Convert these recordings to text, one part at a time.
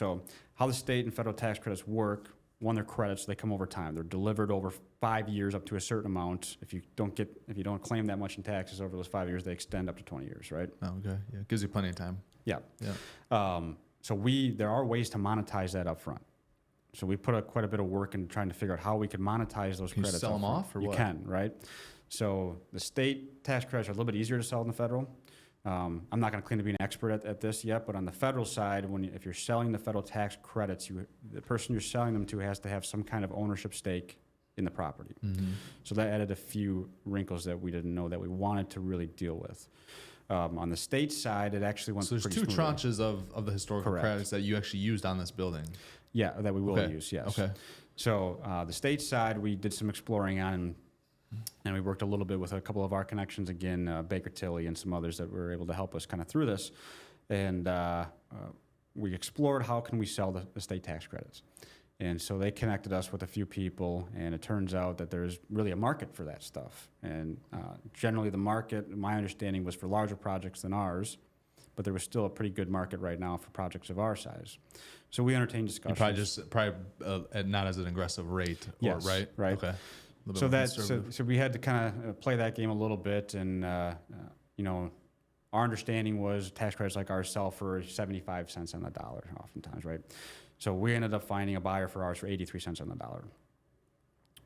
So how the state and federal tax credits work, one, they're credits, they come over time. They're delivered over 5 years up to a certain amount. If you don't claim that much in taxes over those 5 years, they extend up to 20 years, right? Oh, okay. Yeah. Gives you plenty of time. Yeah. Yeah. So there are ways to monetize that up front. So we put quite a bit of work in trying to figure out how we could monetize those Can credits. You sell them off or you what? You can, right? So the state tax credits are a little bit easier to sell than the federal. I'm not going to claim to be an expert at this yet, but on the federal side, if you're selling the federal tax credits, the person you're selling them to has to have some kind of ownership stake in the property. Mm-hmm. So that added a few wrinkles that we didn't know that we wanted to really deal with. On the state side, it actually went pretty smoothly. So there's two tranches of the historical credits that you actually used on this building. Yeah, that we will use, yes. Okay. So the state side, we did some exploring on, and we worked a little bit with a couple of our connections, again, Baker Tilly and some others that were able to help us kind of through this. And we explored how can we sell the state tax credits. And so they connected us with a few people, and it turns out that there's really a market for that stuff. And generally the market, my understanding, was for larger projects than ours, but there was still a pretty good market right now for projects of our size. So we entertained discussions. Probably not as an aggressive rate, yes, right? Right. Okay. So we had to kind of play that game a little bit, and our understanding was tax credits like ours sell for 75 cents on the dollar, oftentimes, right? So we ended up finding a buyer for ours for 83 cents on the dollar.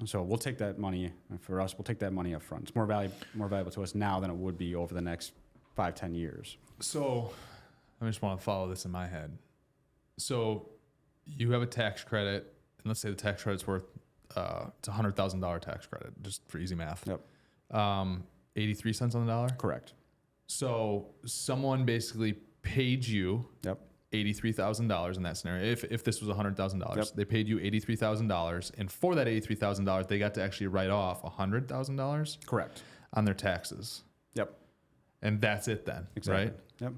So we'll take that money for us. We'll take that money up front. It's more valuable to us now than it would be over the next 5-10 years. So I just want to follow this in my head. So you have a tax credit, and let's say the tax credit's worth it's a $100,000 tax credit, just for easy math. Yep. 83 cents on the dollar? Correct. So someone basically paid you $83,000 in that scenario. If this was $100,000, yep. They paid you $83,000, and for that $83,000, they got to actually write off $100,000. Correct. On their taxes. Yep. And that's it then, exactly. Right? Yep.